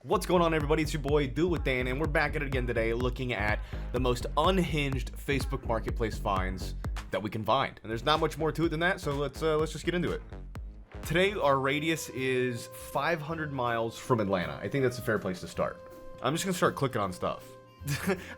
What's going on, everybody? It's your boy Do It With Dan, and we're back at it again today looking at the most unhinged Facebook marketplace finds that we can find. And there's not much more to it than that, so let's just get into it. Today our radius is 500 miles from Atlanta. I think that's a fair place to start. I'm just gonna start clicking on stuff.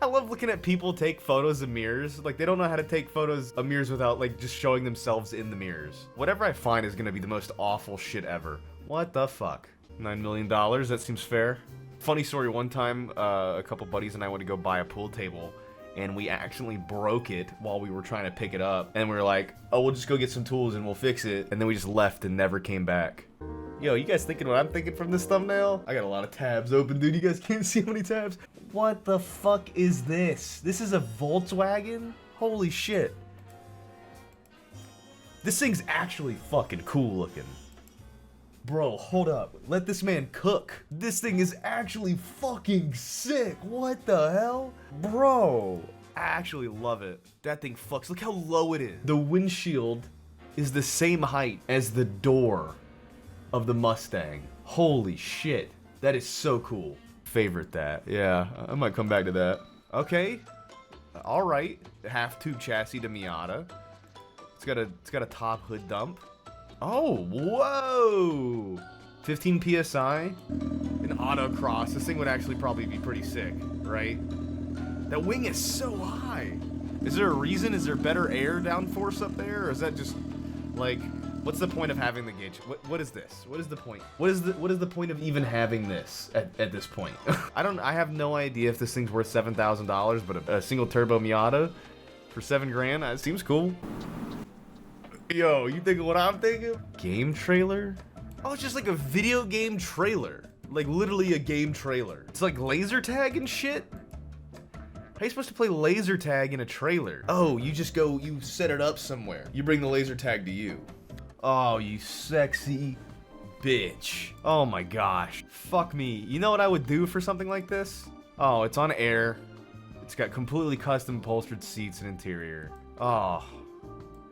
I love looking at people take photos of mirrors. Like, they don't know how to take photos of mirrors without like just showing themselves in the mirrors. Whatever I find is gonna be the most awful shit ever. What the fuck? $9 million, that seems fair. Funny story, one time, a couple buddies and I went to go buy a pool table, and we accidentally broke it while we were trying to pick it up, and we were like, oh, we'll just go get some tools and we'll fix it, and then we just left and never came back. Yo, you guys thinking what I'm thinking from this thumbnail? I got a lot of tabs open, dude. You guys can't see how many tabs. What the fuck is this? This is a Volkswagen? Holy shit. This thing's actually fucking cool looking. Bro, hold up. Let this man cook. This thing is actually fucking sick. What the hell? Bro, I actually love it. That thing fucks. Look how low it is. The windshield is the same height as the door of the Mustang. Holy shit. That is so cool. Favorite that. Yeah, I might come back to that. Okay. All right. Half tube chassis to Miata. It's got a top hood dump. Oh, whoa! 15 PSI, an autocross. This thing would actually probably be pretty sick, right? That wing is so high. Is there a reason? Is there better air downforce up there? Or is that just, like, what's the point of having the gauge? What is this? What is the point? What is the point of even having this at this point? I have no idea if this thing's worth $7,000, but a single turbo Miata for $7 grand, it seems cool. Yo, you thinking what I'm thinking? Game trailer? Oh, it's just like a video game trailer. Like, literally a game trailer. It's like laser tag and shit? How are you supposed to play laser tag in a trailer? Oh, you just go, you set it up somewhere. You bring the laser tag to you. Oh, you sexy bitch. Oh my gosh. Fuck me. You know what I would do for something like this? Oh, it's on air. It's got completely custom upholstered seats and interior. Oh,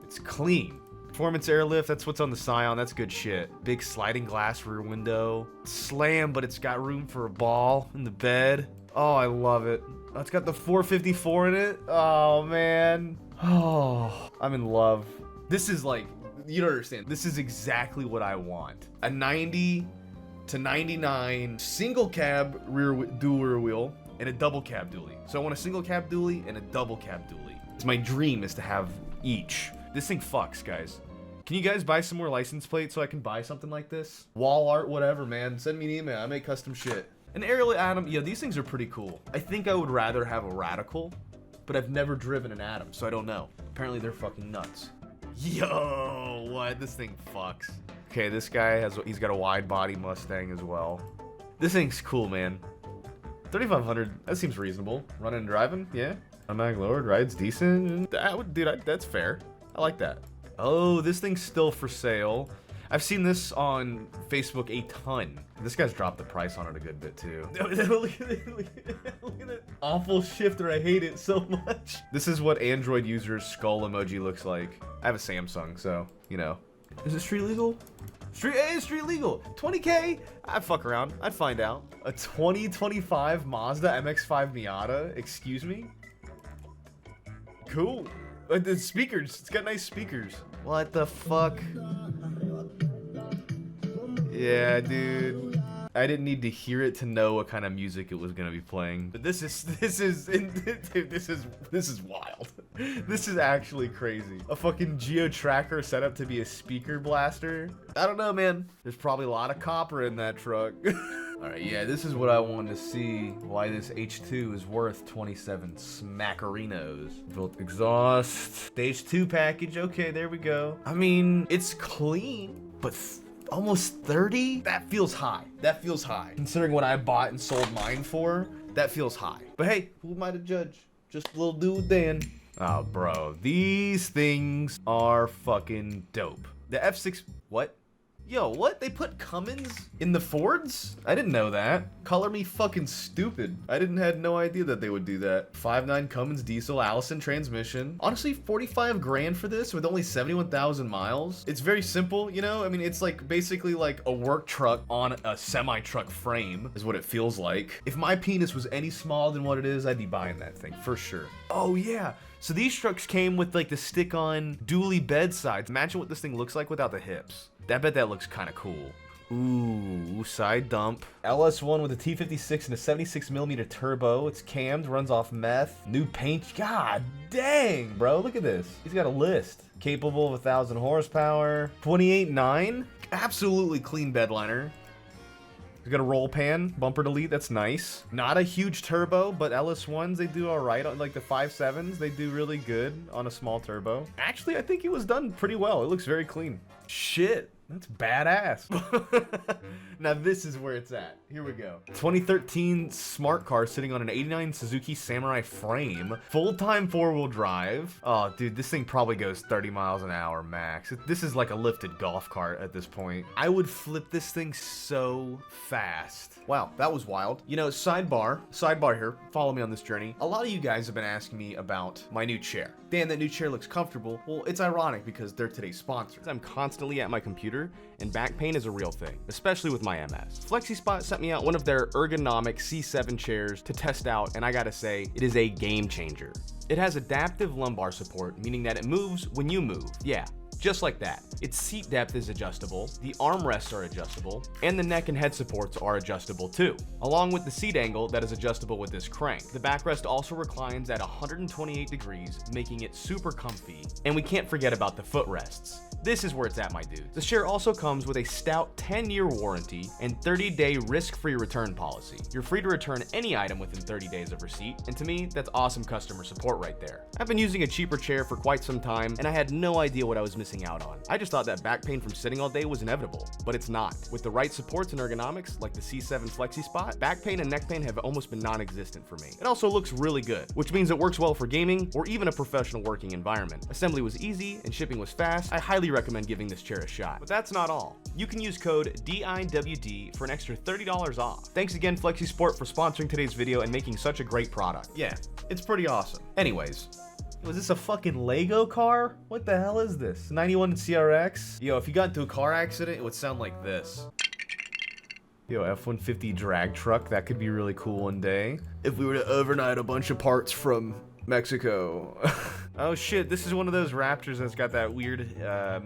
it's clean. Performance airlift, that's what's on the Scion, that's good shit. Big sliding glass rear window. Slam, but it's got room for a ball in the bed. Oh, I love it. Oh, it's got the 454 in it. Oh, man. Oh, I'm in love. This is like, you don't understand. This is exactly what I want. A 90 to 99 single cab dual rear wheel and a double cab dually. So I want a single cab dually and a double cab dually. It's my dream is to have each. This thing fucks, guys. Can you guys buy some more license plates so I can buy something like this? Wall art, whatever, man. Send me an email. I make custom shit. An aerial Atom, yeah, these things are pretty cool. I think I would rather have a Radical, but I've never driven an Atom, so I don't know. Apparently they're fucking nuts. Yo, what? This thing fucks. Okay, this guy he's got a wide body Mustang as well. This thing's cool, man. 3,500, that seems reasonable. Running and driving, yeah. Automatic lowered, rides decent. That's fair. I like that. Oh, this thing's still for sale. I've seen this on Facebook a ton. This guy's dropped the price on it a good bit too. Look at that awful shifter. I hate it so much. This is what Android users' skull emoji looks like. I have a Samsung, so, you know. Is it street legal? Street legal. 20K? I'd fuck around. I'd find out. A 2025 Mazda MX-5 Miata? Excuse me? Cool. The speakers, it's got nice speakers. What the fuck? Yeah, dude. I didn't need to hear it to know what kind of music it was gonna be playing. But this is dude, this is wild. This is actually crazy. A fucking Geo tracker set up to be a speaker blaster. I don't know, man. There's probably a lot of copper in that truck. Alright, yeah, this is what I wanted to see. Why this H2 is worth 27 smackerinos. Built exhaust. Stage 2 package. Okay, there we go. I mean, it's clean, but almost 30? That feels high. That feels high. Considering what I bought and sold mine for, that feels high. But hey, who am I to judge? Just a little dude Dan. Oh, bro. These things are fucking dope. The F6... What? Yo, what? They put Cummins in the Fords? I didn't know that. Color me fucking stupid. I had no idea that they would do that. 5.9 Cummins diesel Allison transmission. Honestly, 45 grand for this with only 71,000 miles. It's very simple, you know? I mean, it's like basically like a work truck on a semi-truck frame is what it feels like. If my penis was any smaller than what it is, I'd be buying that thing for sure. Oh yeah. So these trucks came with like the stick-on dually bed sides. Imagine what this thing looks like without the hips. I bet that looks kind of cool. Ooh, side dump. LS1 with a T56 and a 76mm turbo. It's cammed, runs off meth. New paint. God dang, bro. Look at this. He's got a list. Capable of 1,000 horsepower. 28.9. Absolutely clean bedliner. He's got a roll pan, bumper delete, that's nice. Not a huge turbo, but LS1s, they do all right. On like the 5.7s, they do really good on a small turbo. Actually, I think it was done pretty well. It looks very clean. Shit, that's badass. Now this is where it's at. Here we go. 2013 smart car sitting on an 89 Suzuki Samurai frame. Full-time four-wheel drive. Oh, dude, this thing probably goes 30 miles an hour max. This is like a lifted golf cart at this point. I would flip this thing so fast. Wow, that was wild. You know, sidebar here. Follow me on this journey. A lot of you guys have been asking me about my new chair. Dan, that new chair looks comfortable. Well, it's ironic because they're today's sponsors. I'm constantly at my computer, and back pain is a real thing, especially with my MS. FlexiSpot sent me out one of their Ergonomic C7 chairs to test out, and I gotta say, it is a game changer. It has adaptive lumbar support, meaning that it moves when you move. Yeah, just like that. Its seat depth is adjustable, the armrests are adjustable, and the neck and head supports are adjustable too, along with the seat angle that is adjustable with this crank. The backrest also reclines at 128 degrees, making it super comfy, and we can't forget about the footrests. This is where it's at, my dudes. The chair also comes with a stout 10-year warranty and 30-day risk-free return policy. You're free to return any item within 30 days of receipt, and to me, that's awesome customer support right there. I've been using a cheaper chair for quite some time, and I had no idea what I was missing out on. I just thought that back pain from sitting all day was inevitable, but it's not. With the right supports and ergonomics, like the C7 FlexiSpot, back pain and neck pain have almost been non-existent for me. It also looks really good, which means it works well for gaming or even a professional working environment. Assembly was easy and shipping was fast. I highly recommend giving this chair a shot. But that's not all. You can use code DIWD for an extra $30 off. Thanks again, FlexiSpot, for sponsoring today's video and making such a great product. Yeah, it's pretty awesome. Anyways, was this a fucking Lego car? What the hell is this? 91 CRX? Yo, if you got into a car accident, it would sound like this. Yo, F-150 drag truck, that could be really cool one day. If we were to overnight a bunch of parts from Mexico. Oh shit, this is one of those Raptors that's got that weird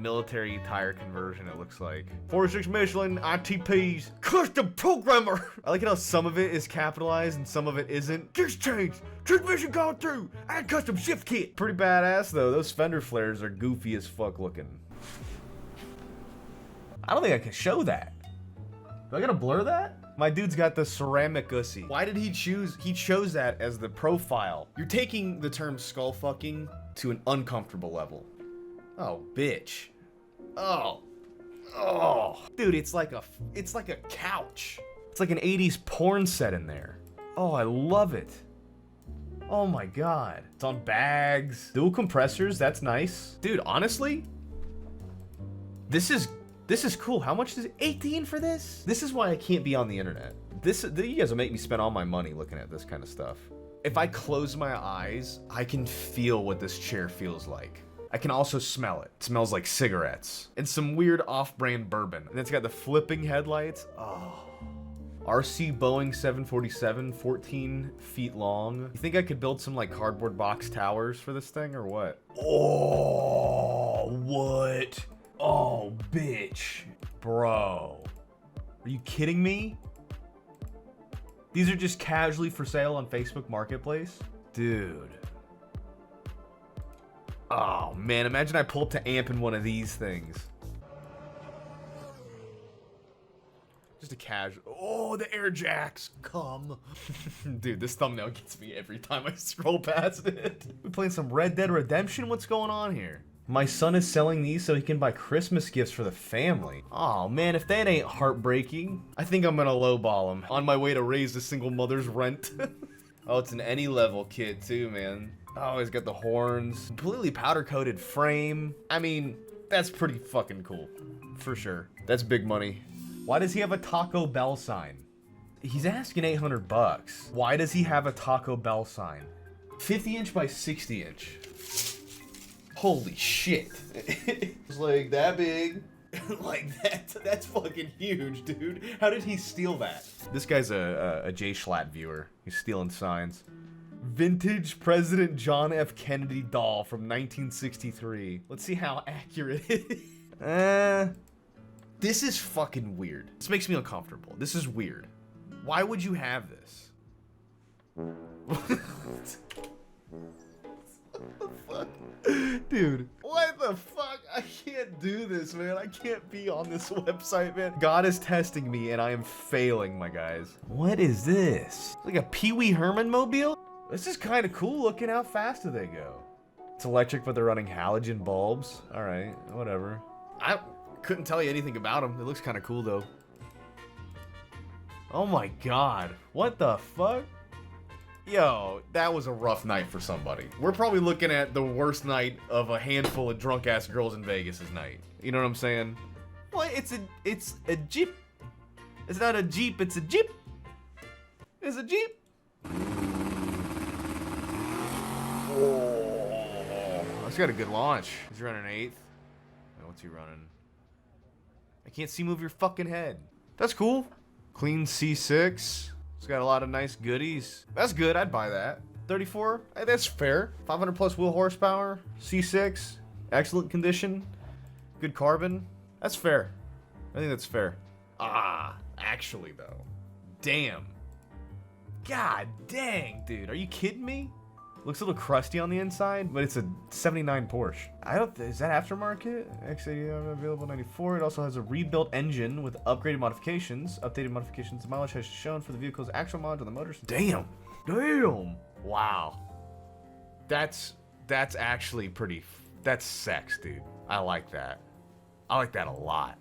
military tire conversion, it looks like. 46 Michelin ITPs, custom programmer. I like how some of it is capitalized and some of it isn't. Just changed, transmission gone through, and custom shift kit. Pretty badass though, those fender flares are goofy as fuck looking. I don't think I can show that. Do I gotta blur that? My dude's got the ceramic gussy. Why did he choose? He chose that as the profile. You're taking the term skull fucking to an uncomfortable level. Oh, bitch. Oh. Oh. Dude, it's like a couch. It's like an 80s porn set in there. Oh, I love it. Oh my god. It's on bags. Dual compressors, that's nice. Dude, honestly, this is cool. How much is it? 18 for this? This is why I can't be on the internet. You guys will make me spend all my money looking at this kind of stuff. If I close my eyes, I can feel what this chair feels like. I can also smell it. It smells like cigarettes and some weird off-brand bourbon. And it's got the flipping headlights. Oh. RC Boeing 747, 14 feet long. You think I could build some like cardboard box towers for this thing or what? Oh, what? Oh, bitch. Bro. Are you kidding me? These are just casually for sale on Facebook Marketplace? Dude. Oh, man. Imagine I pull up to amp in one of these things. Just a casual. Oh, the air jacks. Come. Dude, this thumbnail gets me every time I scroll past it. We playing some Red Dead Redemption? What's going on here? My son is selling these so he can buy Christmas gifts for the family. Oh man, if that ain't heartbreaking. I think I'm gonna lowball him on my way to raise a single mother's rent. Oh, it's an any level kit too, man. Oh, he's got the horns. Completely powder coated frame. I mean, That's pretty fucking cool. For sure. That's big money. Why does he have a Taco Bell sign? He's asking 800 bucks. Why does he have a Taco Bell sign? 50 inch by 60 inch. Holy shit. It's like that big. Like that's fucking huge, dude. How did he steal that? This guy's a J Schlatt viewer. He's stealing signs. Vintage President John F. Kennedy doll from 1963. Let's see how accurate it is. This is fucking weird. This makes me uncomfortable. This is weird. Why would you have this? What the fuck? Dude, what the fuck? I can't do this, man. I can't be on this website, man. God is testing me and I am failing, my guys. What is this? Like a Pee Wee Herman mobile? This is kind of cool. Looking how fast do they go. It's electric, but they're running halogen bulbs. All right, whatever. I couldn't tell you anything about them. It looks kind of cool, though. Oh my god. What the fuck? Yo, that was a rough night for somebody. We're probably looking at the worst night of a handful of drunk-ass girls in Vegas' night. You know what I'm saying? What? It's a Jeep. It's not a Jeep, it's a Jeep. It's a Jeep. Oh, that's got a good launch. He's running 8th. What's he running? I can't see move your fucking head. That's cool. Clean C6. It's got a lot of nice goodies. That's good. I'd buy that. 34. Hey, that's fair. 500 plus wheel horsepower. C6. Excellent condition. Good carbon. That's fair. I think that's fair. Actually though. Damn. God dang, dude. Are you kidding me? Looks a little crusty on the inside, but it's a 79 Porsche. Is that aftermarket? X80 available 94. It also has a rebuilt engine with upgraded modifications. Updated modifications. The mileage has shown for the vehicle's actual mileage on the motors. Damn. Damn. Wow. That's actually pretty, that's sex, dude. I like that. I like that a lot.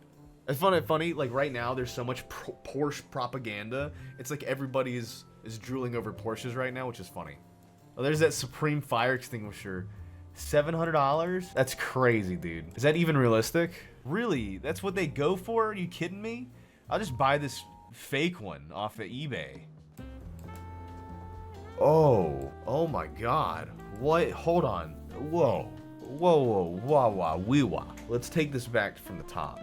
It's funny, like right now there's so much Porsche propaganda. It's like everybody is drooling over Porsches right now, which is funny. Oh, there's that Supreme fire extinguisher. $700? That's crazy, dude. Is that even realistic? Really? That's what they go for? Are you kidding me? I'll just buy this fake one off of eBay. Oh my god. What? Hold on. Whoa. Wah. Let's take this back from the top.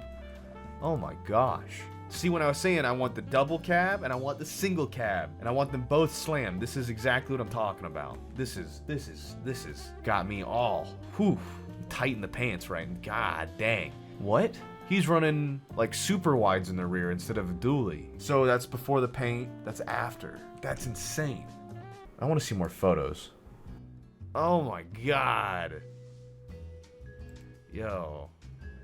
Oh my gosh. See, when I was saying I want the double cab and I want the single cab and I want them both slammed, this is exactly what I'm talking about. This is got me all, tight in the pants, right? God dang. What? He's running like super wides in the rear instead of a dually. So that's before the paint, that's after. That's insane. I want to see more photos. Oh my god. Yo.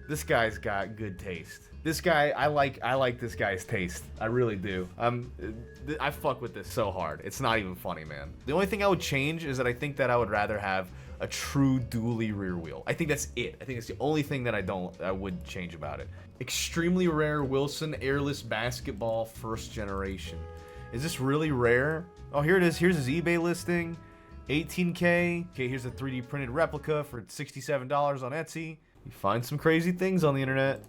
This guy's got good taste. This guy, I like this guy's taste. I really do. I fuck with this so hard. It's not even funny, man. The only thing I would change is that I think that I would rather have a true dually rear wheel. I think that's it. I think it's the only thing that I would change about it. Extremely rare Wilson airless basketball first generation. Is this really rare? Oh, here it is. Here's his eBay listing. 18K. Okay, here's a 3D printed replica for $67 on Etsy. You find some crazy things on the internet.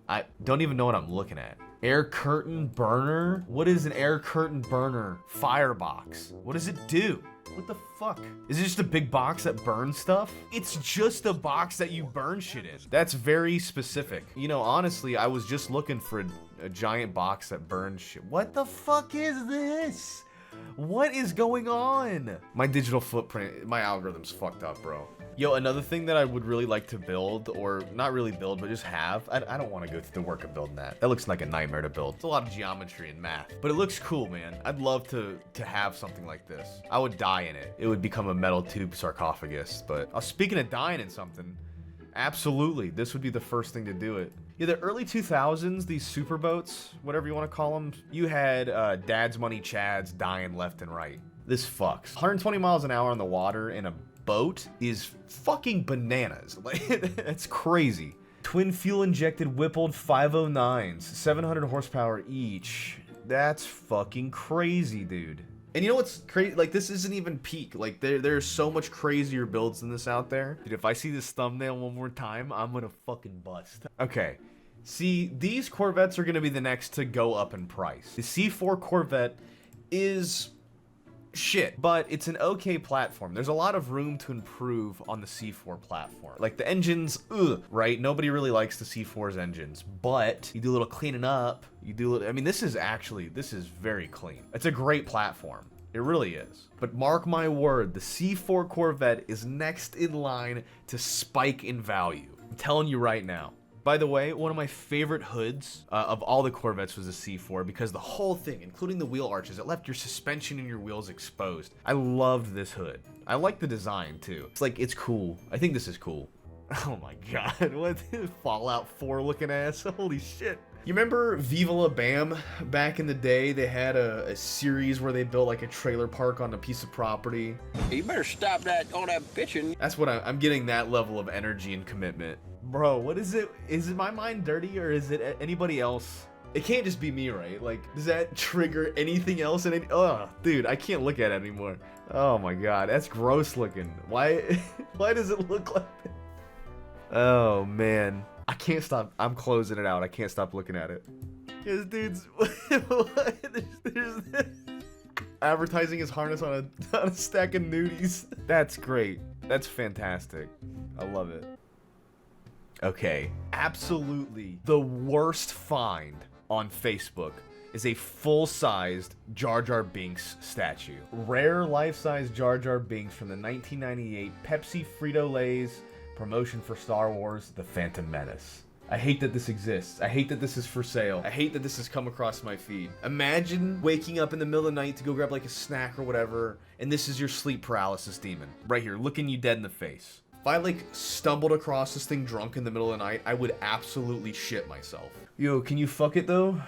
I don't even know what I'm looking at. Air curtain burner? What is an air curtain burner? Firebox. What does it do? What the fuck? Is it just a big box that burns stuff? It's just a box that you burn shit in. That's very specific. You know, honestly, I was just looking for a giant box that burns shit. What the fuck is this? What is going on? My digital footprint, my algorithm's fucked up, bro. Yo, another thing that I would really like to build, or not really build, but just have, I don't want to go through the work of building that. That looks like a nightmare to build. It's a lot of geometry and math, but it looks cool, man. I'd love to have something like this. I would die in it. It would become a metal tube sarcophagus, but speaking of dying in something, absolutely, this would be the first thing to do it. Yeah, the early 2000s, these super boats, whatever you want to call them, you had Dad's Money Chads dying left and right. This fucks. 120 miles an hour on the water in a boat is fucking bananas. Like, that's crazy. Twin fuel injected Whippled 509s, 700 horsepower each. That's fucking crazy, dude. And you know what's crazy? Like, this isn't even peak. Like, there's so much crazier builds than this out there. Dude, if I see this thumbnail one more time, I'm gonna fucking bust. Okay. See, these Corvettes are gonna be the next to go up in price. The C4 Corvette is shit, but it's an okay platform. There's a lot of room to improve on the C4 platform. Like, the engines, right? Nobody really likes the C4's engines, but you do a little cleaning up, you do, I mean, this is very clean. It's a great platform. It really is. But mark my word, the C4 Corvette is next in line to spike in value. I'm telling you right now. By the way, one of my favorite hoods of all the Corvettes was the C4 because the whole thing, including the wheel arches, it left your suspension and your wheels exposed. I loved this hood. I like the design too. It's like, it's cool. I think this is cool. Oh my god, what Fallout 4 looking ass? Holy shit. You remember Viva La Bam? Back in the day, they had a series where they built like a trailer park on a piece of property. You better stop all that bitching. That's what I'm getting, that level of energy and commitment. Bro, what is it? Is it my mind dirty or is it anybody else? It can't just be me, right? Like, does that trigger anything else? Oh, dude, I can't look at it anymore. Oh my god, that's gross looking. Why does it look like that? Oh man, I can't stop. I'm closing it out. I can't stop looking at it. This dude's there's advertising his harness on a stack of nudies. That's great. That's fantastic. I love it. Okay, absolutely the worst find on Facebook is a full-sized Jar Jar Binks statue. Rare life-size Jar Jar Binks from the 1998 Pepsi Frito-Lay's promotion for Star Wars: The Phantom Menace. I hate that this exists. I hate that this is for sale. I hate that this has come across my feed. Imagine waking up in the middle of the night to go grab like a snack or whatever, and this is your sleep paralysis demon. Right here, looking you dead in the face. If I like stumbled across this thing drunk in the middle of the night, I would absolutely shit myself. Yo, can you fuck it though?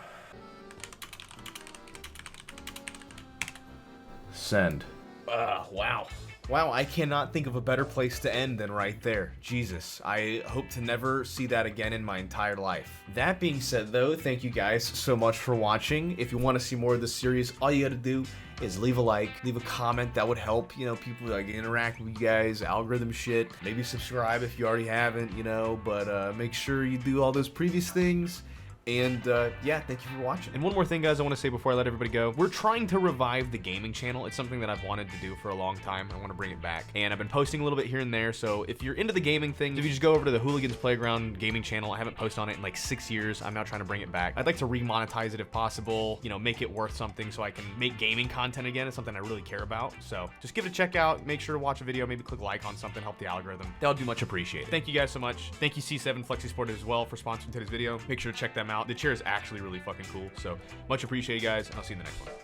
Send. Wow. Wow, I cannot think of a better place to end than right there. Jesus, I hope to never see that again in my entire life. That being said though, thank you guys so much for watching. If you want to see more of this series, all you gotta do is leave a like, leave a comment. That would help, you know, people like interact with you guys, algorithm shit. Maybe subscribe if you already haven't, you know, but make sure you do all those previous things. And yeah, thank you for watching. And one more thing, guys, I want to say before I let everybody go. We're trying to revive the gaming channel. It's something that I've wanted to do for a long time. I want to bring it back. And I've been posting a little bit here and there. So if you're into the gaming thing, if you just go over to the Hooligans Playground gaming channel, I haven't posted on it in like 6 years. I'm now trying to bring it back. I'd like to remonetize it if possible, you know, make it worth something so I can make gaming content again. It's something I really care about. So just give it a check out. Make sure to watch a video, maybe click like on something, help the algorithm. That'll do much appreciated. Thank you guys so much. Thank you C7 FlexiSpot as well for sponsoring today's video. Make sure to check them out. The chair is actually really fucking cool. So much appreciated, guys. I'll see you in the next one.